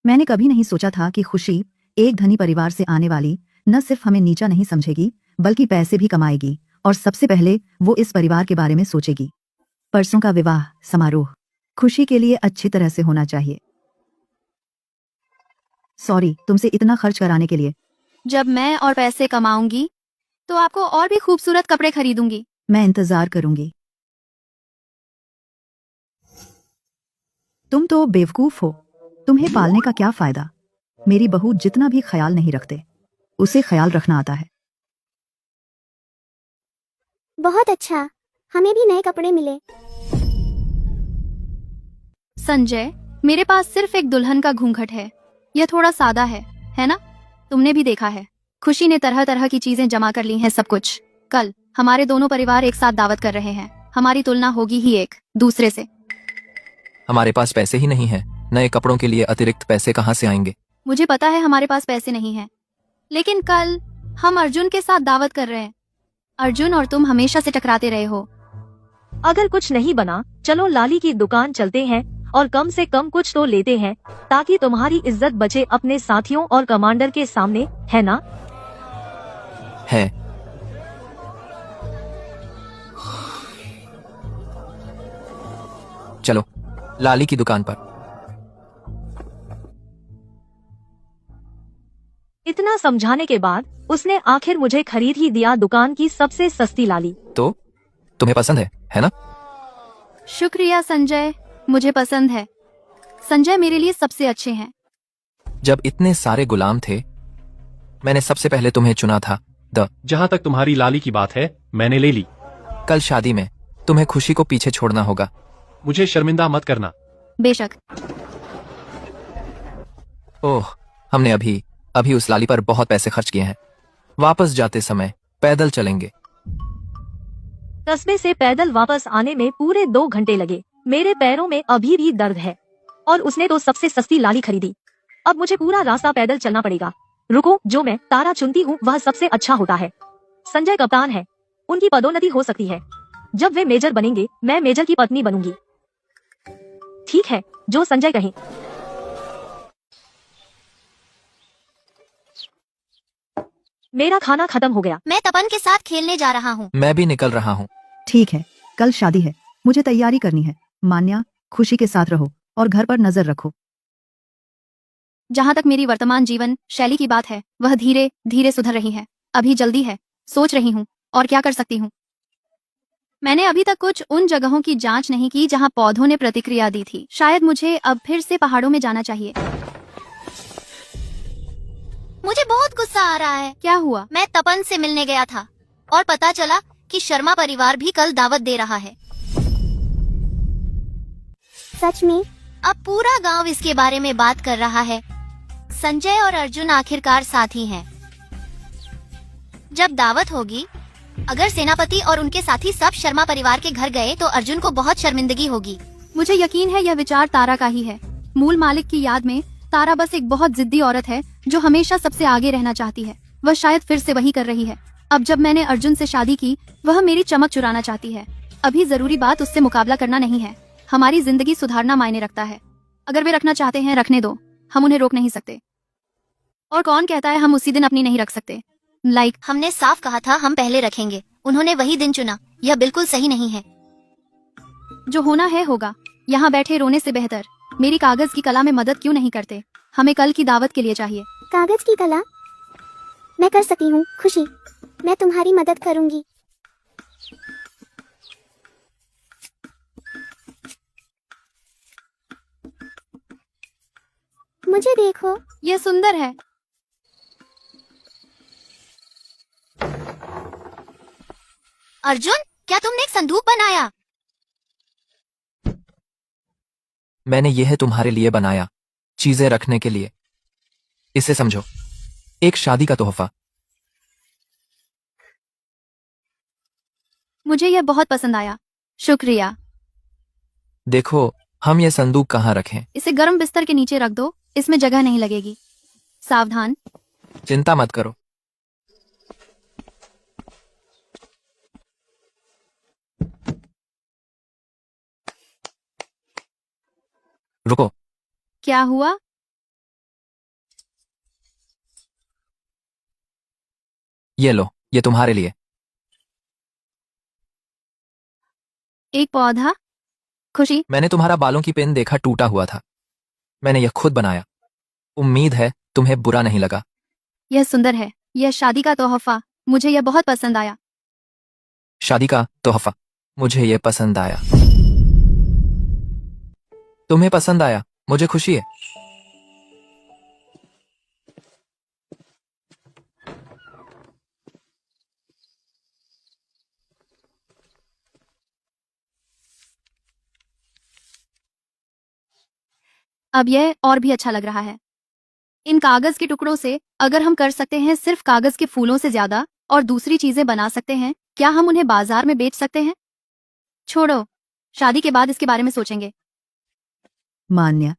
मैंने कभी नहीं सोचा था कि खुशी एक धनी परिवार से आने वाली न सिर्फ हमें नीचा नहीं समझेगी बल्कि पैसे भी कमाएगी और सबसे पहले वो इस परिवार के बारे में सोचेगी। परसों का विवाह समारोह खुशी के लिए अच्छी तरह से होना चाहिए। सॉरी तुमसे इतना खर्च कराने के लिए। जब मैं और पैसे कमाऊंगी तो आपको और भी खूबसूरत कपड़े खरीदूंगी। मैं इंतजार करूंगी। तुम तो बेवकूफ हो। तुम्हें पालने का क्या फायदा। मेरी बहू जितना भी ख्याल नहीं रखते उसे ख्याल रखना आता है। बहुत अच्छा, हमें भी नए कपड़े मिले। संजय, मेरे पास सिर्फ एक दुल्हन का घूंघट है। यह थोड़ा सादा है ना? तुमने भी देखा है। खुशी ने तरह तरह की चीजें जमा कर ली हैं, सब कुछ। कल हमारे दोनों परिवार एक साथ दावत कर रहे हैं। हमारी तुलना होगी ही एक दूसरे से। हमारे पास पैसे ही नहीं है, नए कपड़ों के लिए अतिरिक्त पैसे कहाँ से आएंगे? मुझे पता है हमारे पास पैसे नहीं हैं, लेकिन कल हम अर्जुन के साथ दावत कर रहे हैं। अर्जुन और तुम हमेशा से टकराते रहे हो। अगर कुछ नहीं बना, चलो लाली की दुकान चलते हैं और कम से कम कुछ तो लेते हैं, ताकि तुम्हारी इज्जत बचे अपने साथियों और कमांडर के सामने, है ना? है। चलो लाली की दुकान पर। इतना समझाने के बाद उसने आखिर मुझे खरीद ही दिया दुकान की सबसे सस्ती लाली। तो तुम्हें पसंद है ना? शुक्रिया संजय, मुझे पसंद है। संजय मेरे लिए सबसे अच्छे हैं। जब इतने सारे गुलाम थे, मैंने सबसे पहले तुम्हें चुना था। जहाँ तक तुम्हारी लाली की बात है, मैंने ले ली। कल शादी में तुम्हें खुशी को पीछे छोड़ना होगा। मुझे शर्मिंदा मत करना। बेशक। ओह, हमने अभी उस लाली पर बहुत पैसे खर्च किए हैं। वापस जाते समय पैदल चलेंगे। कस्बे से पैदल वापस आने में पूरे 2 घंटे लगे। मेरे पैरों में अभी भी दर्द है। और उसने तो सबसे सस्ती लाली खरीदी। अब मुझे पूरा रास्ता पैदल चलना पड़ेगा। रुको, जो मैं तारा चुनती हूँ वह सबसे अच्छा होता है। संजय कप्तान है, उनकी पदोन्नति हो सकती है। जब वे मेजर बनेंगे, मैं मेजर की पत्नी बनूंगी। ठीक है, जो संजय कहे। मेरा खाना खत्म हो गया। मैं तपन के साथ खेलने जा रहा हूँ। मैं भी निकल रहा हूँ। ठीक है, कल शादी है, मुझे तैयारी करनी है। मान्या, खुशी के साथ रहो और घर पर नजर रखो। जहाँ तक मेरी वर्तमान जीवन शैली की बात है, वह धीरे धीरे सुधर रही है। अभी जल्दी है, सोच रही हूँ और क्या कर सकती हूँ। मैंने अभी तक कुछ उन जगहों की जांच नहीं की जहाँ पौधों ने प्रतिक्रिया दी थी। शायद मुझे अब फिर से पहाड़ों में जाना चाहिए। मुझे बहुत गुस्सा आ रहा है। क्या हुआ? मैं तपन से मिलने गया था और पता चला कि शर्मा परिवार भी कल दावत दे रहा है। सच में? अब पूरा गांव इसके बारे में बात कर रहा है। संजय और अर्जुन आखिरकार साथी हैं। जब दावत होगी, अगर सेनापति और उनके साथी सब शर्मा परिवार के घर गए तो अर्जुन को बहुत शर्मिंदगी होगी। मुझे यकीन है यह विचार तारा का ही है। मूल मालिक की याद में तारा बस एक बहुत जिद्दी औरत है जो हमेशा सबसे आगे रहना चाहती है। वह शायद फिर से वही कर रही है। अब जब मैंने अर्जुन से शादी की, वह मेरी चमक चुराना चाहती है। अभी जरूरी बात उससे मुकाबला करना नहीं है। हमारी जिंदगी सुधारना मायने रखता है। अगर वे रखना चाहते हैं, रखने दो, हम उन्हें रोक नहीं सकते। और कौन कहता है हम उसी दिन अपनी नहीं रख सकते? हमने साफ कहा था हम पहले रखेंगे, उन्होंने वही दिन चुना। यह बिल्कुल सही नहीं है। जो होना है होगा। यहाँ बैठे रोने से बेहतर मेरी कागज की कला में मदद क्यों नहीं करते? हमें कल की दावत के लिए चाहिए। कागज की कला? मैं कर सकती हूँ खुशी, मैं तुम्हारी मदद करूँगी। मुझे देखो, यह सुंदर है। अर्जुन, क्या तुमने एक संदूक बनाया? मैंने यह तुम्हारे लिए बनाया, चीजें रखने के लिए। इसे समझो, एक शादी का तोहफा। मुझे यह बहुत पसंद आया, शुक्रिया। देखो, हम यह संदूक कहाँ रखें? इसे गर्म बिस्तर के नीचे रख दो, इसमें जगह नहीं लगेगी। सावधान। चिंता मत करो। रुको। क्या हुआ? ये लो, ये तुम्हारे लिए। एक पौधा। खुशी, मैंने तुम्हारा बालों की पेन देखा, टूटा हुआ था। मैंने यह खुद बनाया। उम्मीद है तुम्हें बुरा नहीं लगा। यह सुंदर है। यह शादी का तोहफा। मुझे यह बहुत पसंद आया। शादी का तोहफा। मुझे यह पसंद आया। तुम्हें पसंद आया, मुझे खुशी है। अब यह और भी अच्छा लग रहा है। इन कागज के टुकड़ों से अगर हम कर सकते हैं सिर्फ कागज के फूलों से ज्यादा और दूसरी चीजें बना सकते हैं, क्या हम उन्हें बाजार में बेच सकते हैं? छोड़ो, शादी के बाद इसके बारे में सोचेंगे। मान्या,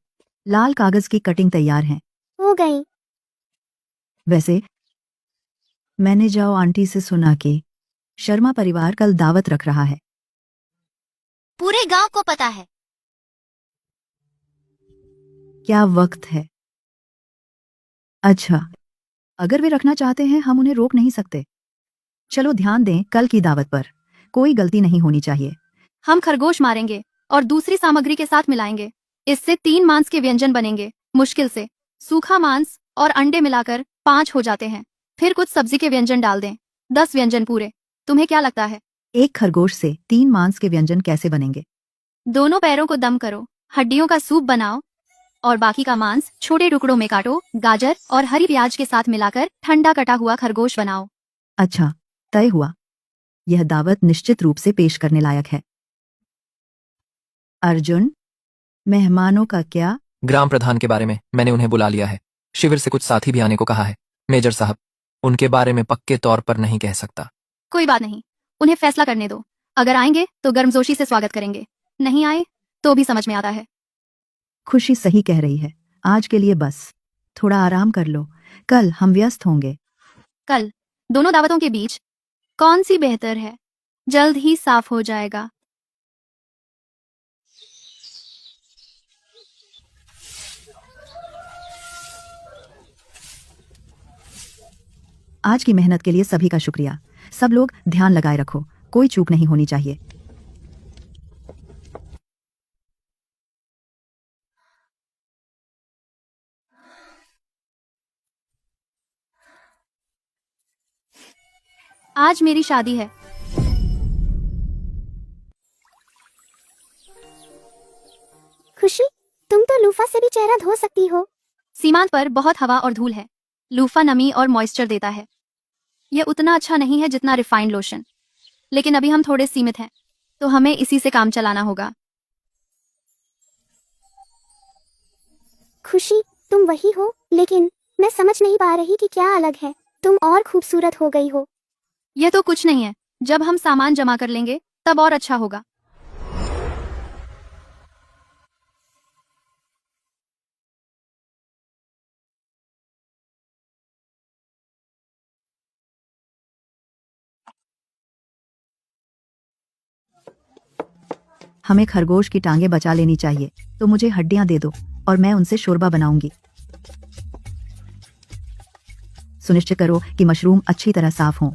लाल कागज की कटिंग तैयार है। हो गई। वैसे मैंने जाओ आंटी से सुना कि शर्मा परिवार कल दावत रख रहा है। पूरे गांव को पता है। क्या वक्त है? अच्छा, अगर वे रखना चाहते हैं हम उन्हें रोक नहीं सकते। चलो ध्यान दें, कल की दावत पर कोई गलती नहीं होनी चाहिए। हम खरगोश मारेंगे और दूसरी सामग्री के साथ मिलाएंगे। इससे 3 मांस के व्यंजन बनेंगे। मुश्किल से सूखा मांस और अंडे मिलाकर 5 हो जाते हैं। फिर कुछ सब्जी के व्यंजन डाल दें। 10 व्यंजन पूरे। तुम्हें क्या लगता है? एक खरगोश से 3 मांस के व्यंजन कैसे बनेंगे? दोनों पैरों को दम करो, हड्डियों का सूप बनाओ और बाकी का मांस छोटे टुकड़ों में काटो। गाजर और हरी प्याज के साथ मिलाकर ठंडा कटा हुआ खरगोश बनाओ। अच्छा, तय हुआ। यह दावत निश्चित रूप से पेश करने लायक है। अर्जुन, मेहमानों का क्या? ग्राम प्रधान के बारे में मैंने उन्हें बुला लिया है। शिविर से कुछ साथी भी आने को कहा है। मेजर साहब, उनके बारे में पक्के तौर पर नहीं कह सकता। कोई बात नहीं, उन्हें फैसला करने दो। अगर आएंगे तो गर्मजोशी से स्वागत करेंगे, नहीं आए तो भी समझ में आता है। खुशी सही कह रही है। आज के लिए बस थोड़ा आराम कर लो, कल हम व्यस्त होंगे। कल दोनों दावतों के बीच कौन सी बेहतर है? जल्द ही साफ हो जाएगा। आज की मेहनत के लिए सभी का शुक्रिया। सब लोग ध्यान लगाए रखो, कोई चूक नहीं होनी चाहिए। आज मेरी शादी है। खुशी, तुम तो लूफा से भी चेहरा धो सकती हो। सीमांत पर बहुत हवा और धूल है। लूफा नमी और मॉइस्चर देता है। यह उतना अच्छा नहीं है जितना रिफाइंड लोशन, लेकिन अभी हम थोड़े सीमित हैं, तो हमें इसी से काम चलाना होगा। खुशी, तुम वही हो, लेकिन मैं समझ नहीं पा रही कि क्या अलग है। तुम और खूबसूरत हो गई हो। यह तो कुछ नहीं है। जब हम सामान जमा कर लेंगे तब और अच्छा होगा। हमें खरगोश की टांगे बचा लेनी चाहिए, तो मुझे हड्डियां दे दो और मैं उनसे शोरबा बनाऊंगी। सुनिश्चित करो कि मशरूम अच्छी तरह साफ हों।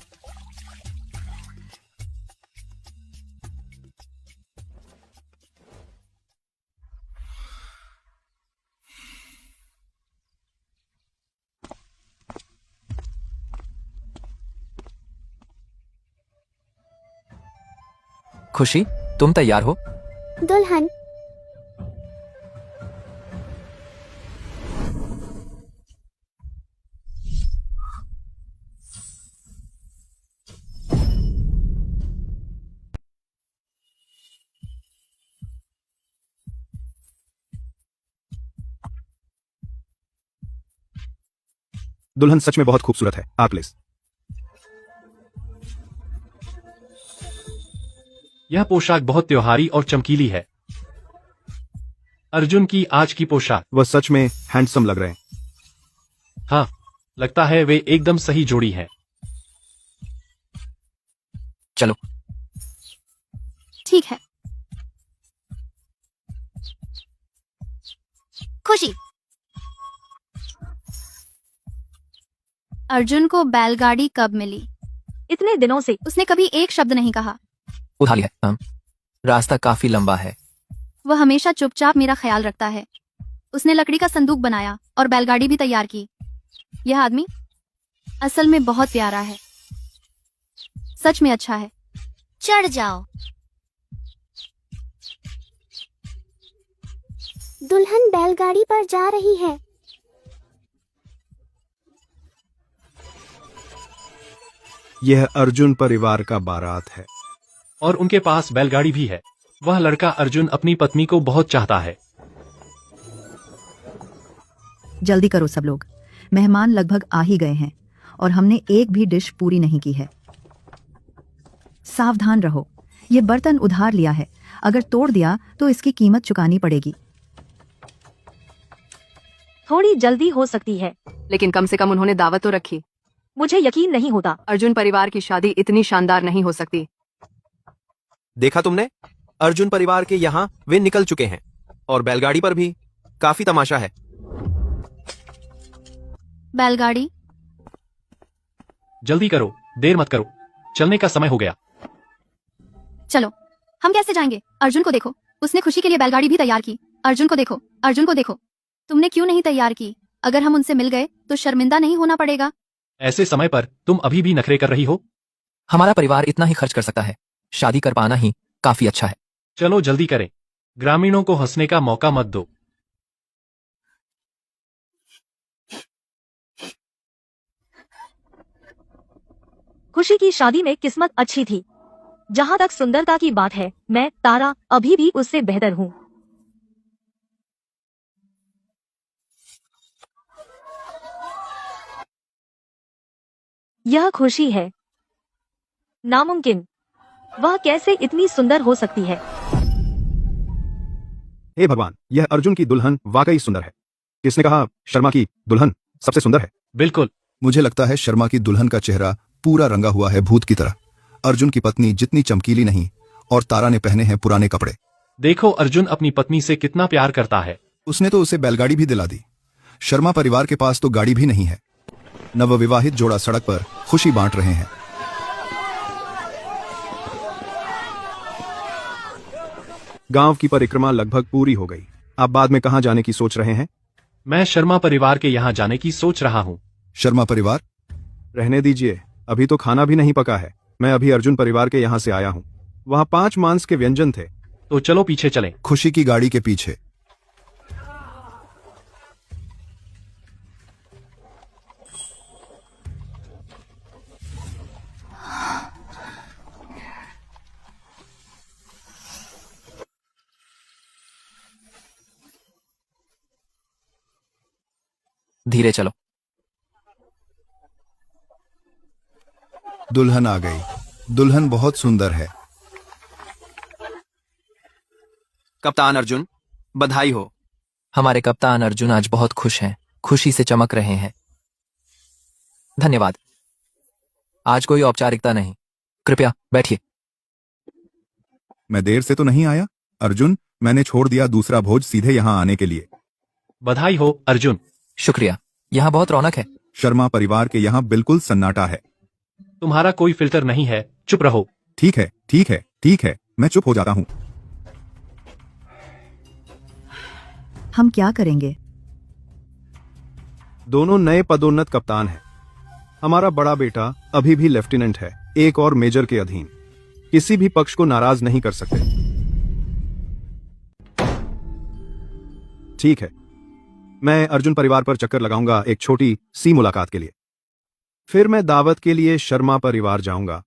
खुशी, तुम तैयार हो? दुल्हन, दुल्हन सच में बहुत खूबसूरत है। आप प्लीज। यह पोशाक बहुत त्योहारी और चमकीली है। अर्जुन की आज की पोशाक। वह सच में हैंडसम लग रहे हैं। हाँ, लगता है वे एकदम सही जोड़ी है। चलो। ठीक है। खुशी, अर्जुन को बैलगाड़ी कब मिली? इतने दिनों से। उसने कभी एक शब्द नहीं कहा। उठा लिया। रास्ता काफी लंबा है। वह हमेशा चुपचाप मेरा ख्याल रखता है। उसने लकड़ी का संदूक बनाया और बैलगाड़ी भी तैयार की। यह आदमी असल में बहुत प्यारा है, सच में अच्छा है। चढ़ जाओ। दुल्हन बैलगाड़ी पर जा रही है। यह अर्जुन परिवार का बारात है। और उनके पास बैलगाड़ी भी है। वह लड़का अर्जुन अपनी पत्नी को बहुत चाहता है। जल्दी करो सब लोग, मेहमान लगभग आ ही गए हैं और हमने एक भी डिश पूरी नहीं की है। सावधान रहो, ये बर्तन उधार लिया है, अगर तोड़ दिया तो इसकी कीमत चुकानी पड़ेगी। थोड़ी जल्दी हो सकती है, लेकिन कम से कम उन्होंने दावत तो रखी। मुझे यकीन नहीं होता। अर्जुन परिवार की शादी इतनी शानदार नहीं हो सकती। देखा तुमने? अर्जुन परिवार के यहाँ वे निकल चुके हैं और बैलगाड़ी पर भी काफी तमाशा है। बैलगाड़ी? जल्दी करो, देर मत करो, चलने का समय हो गया। चलो। हम कैसे जाएंगे? अर्जुन को देखो, उसने खुशी के लिए बैलगाड़ी भी तैयार की। अर्जुन को देखो, अर्जुन को देखो। तुमने क्यों नहीं तैयार की? अगर हम उनसे मिल गए तो शर्मिंदा नहीं होना पड़ेगा। ऐसे समय पर तुम अभी भी नखरे कर रही हो? हमारा परिवार इतना ही खर्च कर सकता है, शादी कर पाना ही काफी अच्छा है। चलो जल्दी करें, ग्रामीणों को हंसने का मौका मत दो। खुशी की शादी में किस्मत अच्छी थी। जहाँ तक सुंदरता की बात है, मैं तारा अभी भी उससे बेहतर हूँ। यह खुशी है। नामुमकिन। वह कैसे इतनी सुंदर हो सकती है? हे भगवान, यह अर्जुन की दुल्हन वाकई सुंदर है। किसने कहा शर्मा की दुल्हन सबसे सुंदर है? बिल्कुल। मुझे लगता है शर्मा की दुल्हन का चेहरा पूरा रंगा हुआ है भूत की तरह। अर्जुन की पत्नी जितनी चमकीली नहीं, और तारा ने पहने हैं पुराने कपड़े। देखो अर्जुन अपनी पत्नी से कितना प्यार करता है। उसने तो उसे बैलगाड़ी भी दिला दी। शर्मा परिवार के पास तो गाड़ी भी नहीं है। नवविवाहित जोड़ा सड़क पर खुशी बांट रहे हैं। गांव की परिक्रमा लगभग पूरी हो गई। आप बाद में कहां जाने की सोच रहे हैं? मैं शर्मा परिवार के यहाँ जाने की सोच रहा हूँ। शर्मा परिवार? रहने दीजिए, अभी तो खाना भी नहीं पका है। मैं अभी अर्जुन परिवार के यहाँ से आया हूँ। वहाँ 5 मांस के व्यंजन थे। तो चलो पीछे चलें। खुशी की गाड़ी के पीछे। धीरे चलो। दुल्हन आ गई। दुल्हन बहुत सुंदर है। कप्तान अर्जुन, बधाई हो। हमारे कप्तान अर्जुन आज बहुत खुश हैं, खुशी से चमक रहे हैं। धन्यवाद। आज कोई औपचारिकता नहीं, कृपया बैठिए। मैं देर से तो नहीं आया? अर्जुन, मैंने छोड़ दिया दूसरा भोज सीधे यहाँ आने के लिए। बधाई हो अर्जुन। शुक्रिया, यहाँ बहुत रौनक है। शर्मा परिवार के यहाँ बिल्कुल सन्नाटा है। तुम्हारा कोई फिल्टर नहीं है, चुप रहो। ठीक है, ठीक है, ठीक है, मैं चुप हो जाता हूँ। हम क्या करेंगे? दोनों नए पदोन्नत कप्तान हैं। हमारा बड़ा बेटा अभी भी लेफ्टिनेंट है, एक और मेजर के अधीन। किसी भी पक्ष को नाराज नहीं कर सकते। ठीक है, मैं अर्जुन परिवार पर चक्कर लगाऊंगा एक छोटी सी मुलाकात के लिए। फिर मैं दावत के लिए शर्मा परिवार जाऊंगा।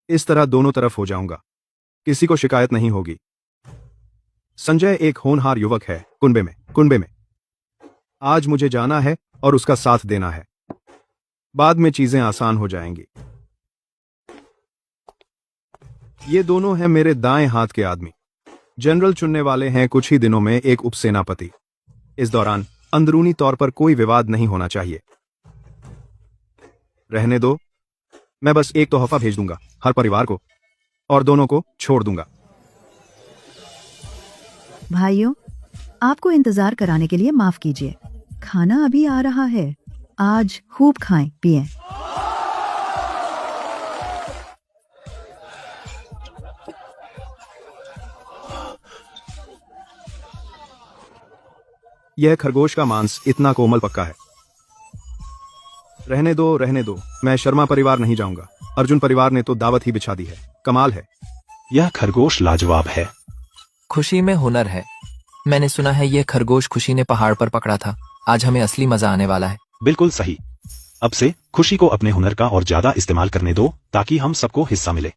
इस तरह दोनों तरफ हो जाऊंगा, किसी को शिकायत नहीं होगी। संजय एक होनहार युवक है कुनबे में। आज मुझे जाना है और उसका साथ देना है। बाद में चीजें आसान हो जाएंगी। ये दोनों हैं मेरे दाएं हाथ के आदमी। जनरल चुनने वाले हैं कुछ ही दिनों में एक उपसेनापति। इस दौरान अंदरूनी तौर पर कोई विवाद नहीं होना चाहिए। रहने दो, मैं बस एक तोहफा भेज दूंगा हर परिवार को और दोनों को छोड़ दूंगा। भाइयों, आपको इंतजार कराने के लिए माफ कीजिए। खाना अभी आ रहा है। आज खूब खाएं पिएं। यह खरगोश का मांस इतना कोमल पक्का है। रहने दो, मैं शर्मा परिवार नहीं जाऊंगा। अर्जुन परिवार ने तो दावत ही बिछा दी है। कमाल है। यह खरगोश लाजवाब है। खुशी में हुनर है। मैंने सुना है यह खरगोश खुशी ने पहाड़ पर पकड़ा था। आज हमें असली मजा आने वाला है। बिल्कुल सही। अब से खुशी को अपने हुनर का और ज्यादा इस्तेमाल करने दो ताकि हम सबको हिस्सा मिले।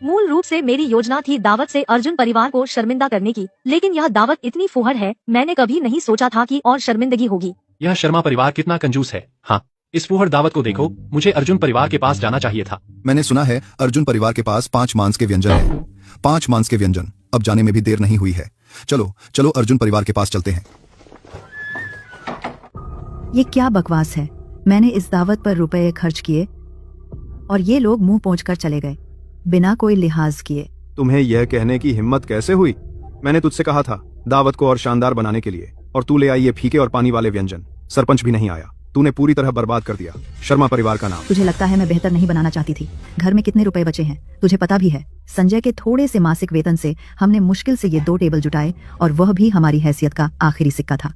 मूल रूप से मेरी योजना थी दावत से अर्जुन परिवार को शर्मिंदा करने की, लेकिन यह दावत इतनी फुहड़ है, मैंने कभी नहीं सोचा था कि और शर्मिंदगी होगी। यह शर्मा परिवार कितना कंजूस है। हाँ, इस फुहड़ दावत को देखो। मुझे अर्जुन परिवार के पास जाना चाहिए था। मैंने सुना है अर्जुन परिवार के पास 5 मांस के व्यंजन है। 5 मांस के व्यंजन। अब जाने में भी देर नहीं हुई है। चलो चलो अर्जुन परिवार के पास चलते हैं। ये क्या बकवास है। मैंने इस दावत पर रुपए खर्च किए और ये लोग मुंह पोंछकर चले गए बिना कोई लिहाज किए। तुम्हें यह कहने की हिम्मत कैसे हुई? मैंने तुझसे कहा था दावत को और शानदार बनाने के लिए, और तू ले आई ये फीके और पानी वाले व्यंजन। सरपंच भी नहीं आया। तूने पूरी तरह बर्बाद कर दिया शर्मा परिवार का नाम। तुझे लगता है मैं बेहतर नहीं बनाना चाहती थी? घर में कितने रुपए बचे हैं तुझे पता भी है। संजय के थोड़े से मासिक वेतन से हमने मुश्किल से ये 2 टेबल जुटाए, और वह भी हमारी हैसियत का आखिरी सिक्का था।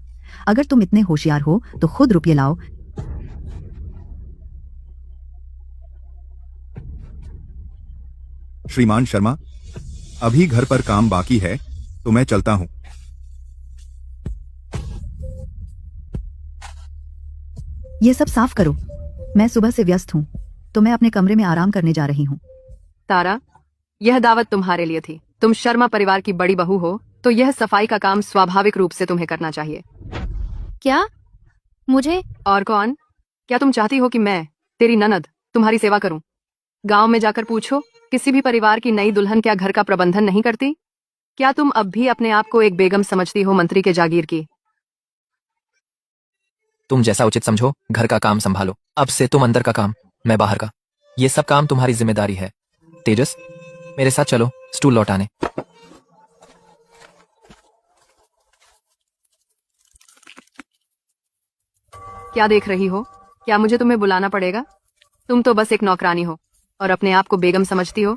अगर तुम इतने होशियार हो तो खुद रुपये लाओ। श्रीमान शर्मा, अभी घर पर काम बाकी है तो मैं चलता हूँ। ये सब साफ करो। मैं सुबह से व्यस्त हूँ तो मैं अपने कमरे में आराम करने जा रही हूँ। तारा, यह दावत तुम्हारे लिए थी। तुम शर्मा परिवार की बड़ी बहू हो तो यह सफाई का काम स्वाभाविक रूप से तुम्हें करना चाहिए। क्या मुझे? और कौन? क्या तुम चाहती हो कि मैं, तेरी ननद, तुम्हारी सेवा करूं? गांव में जाकर पूछो, किसी भी परिवार की नई दुल्हन क्या घर का प्रबंधन नहीं करती? क्या तुम अब भी अपने आप को एक बेगम समझती हो, मंत्री के जागीर की? तुम जैसा उचित समझो घर का काम संभालो। अब से तुम अंदर का काम, मैं बाहर का। ये सब काम तुम्हारी जिम्मेदारी है। तेजस, मेरे साथ चलो स्टूल लौटाने। क्या देख रही हो? क्या मुझे तुम्हें बुलाना पड़ेगा? तुम तो बस एक नौकरानी हो और अपने आप को बेगम समझती हो।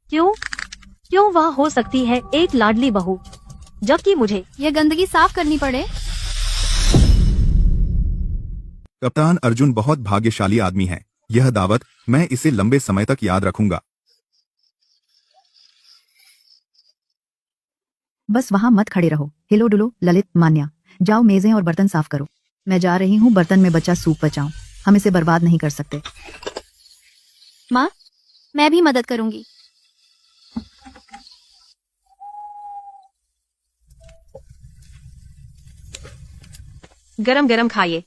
क्यों वह हो सकती है एक लाडली बहू, जबकि मुझे यह गंदगी साफ करनी पड़े? कप्तान अर्जुन बहुत भाग्यशाली आदमी है। यह दावत मैं इसे लंबे समय तक याद रखूंगा। बस वहां मत खड़े रहो। हिलो डुलो। ललित, मान्या, जाओ मेजें और बर्तन साफ करो। मैं जा रही हूँ बर्तन में बचा सूप बचाऊं। हम इसे बर्बाद नहीं कर सकते। माँ, मैं भी मदद करूंगी। गरम गरम खाइए।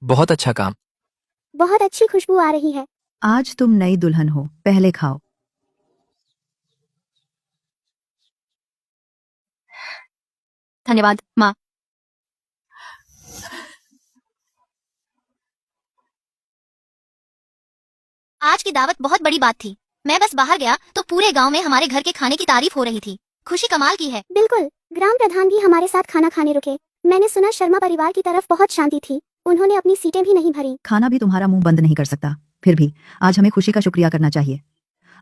बहुत अच्छा काम। बहुत अच्छी खुशबू आ रही है। आज तुम नई दुल्हन हो, पहले खाओ। धन्यवाद माँ। आज की दावत बहुत बड़ी बात थी। मैं बस बाहर गया तो पूरे गांव में हमारे घर के खाने की तारीफ हो रही थी। खुशी कमाल की है। बिल्कुल, ग्राम प्रधान भी हमारे साथ खाना खाने रुके। मैंने सुना शर्मा परिवार की तरफ बहुत शांति थी। उन्होंने अपनी सीटें भी नहीं भरी। खाना भी तुम्हारा मुंह बंद नहीं कर सकता। फिर भी आज हमें खुशी का शुक्रिया करना चाहिए।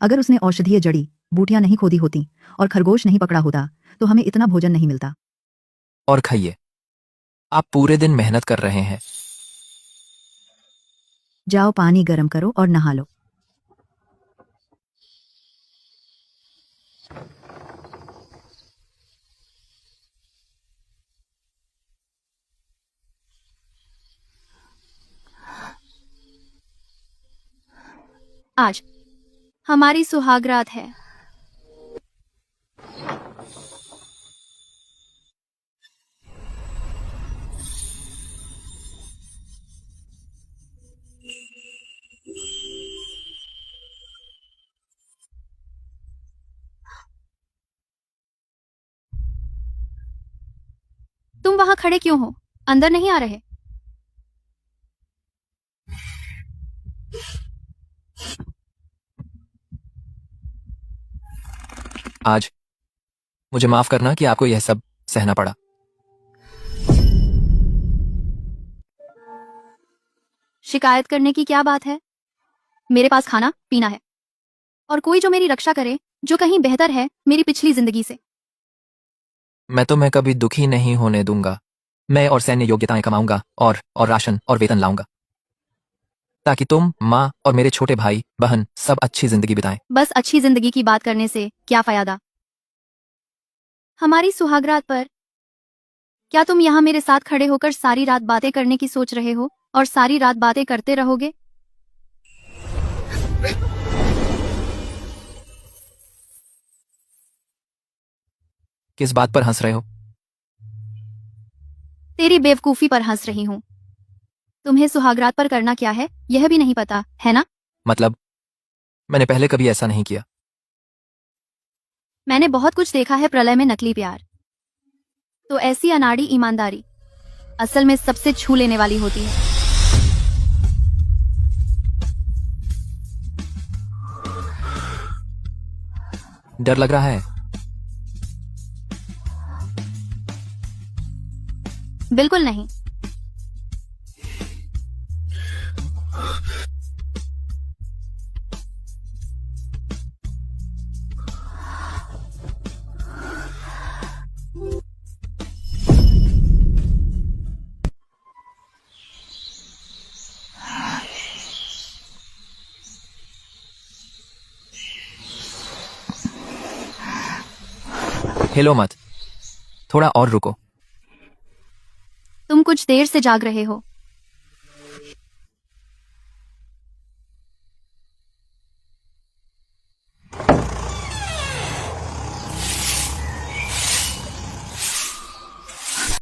अगर उसने औषधीय जड़ी बूटियां नहीं खोदी होती और खरगोश नहीं पकड़ा होता तो हमें इतना भोजन नहीं मिलता। और खाइए, आप पूरे दिन मेहनत कर रहे हैं। जाओ पानी गर्म करो और नहा लो। आज हमारी सुहागरात है। तुम वहां खड़े क्यों हो? अंदर नहीं आ रहे? आज मुझे माफ करना कि आपको यह सब सहना पड़ा। शिकायत करने की क्या बात है? मेरे पास खाना पीना है। और कोई जो मेरी रक्षा करे, जो कहीं बेहतर है मेरी पिछली जिंदगी से। मैं तुम्हें कभी दुखी नहीं होने दूंगा। मैं और सैन्य योग्यताएं कमाऊंगा और राशन और वेतन लाऊंगा, ताकि तुम, माँ और मेरे छोटे भाई बहन सब अच्छी जिंदगी बिताएं। बस अच्छी जिंदगी की बात करने से क्या फायदा? हमारी सुहागरात पर क्या तुम यहाँ मेरे साथ खड़े होकर सारी रात बातें करने की सोच रहे हो और सारी रात बातें करते रहोगे? किस बात पर हंस रहे हो? तेरी बेवकूफी पर हंस रही हूँ। तुम्हें सुहागरात पर करना क्या है यह भी नहीं पता है ना? मतलब मैंने पहले कभी ऐसा नहीं किया। मैंने बहुत कुछ देखा है प्रलय में नकली प्यार। तो ऐसी अनाड़ी ईमानदारी असल में सबसे छू लेने वाली होती है। डर लग रहा है? बिल्कुल नहीं। हिलो मत, थोड़ा और रुको। तुम कुछ देर से जाग रहे हो।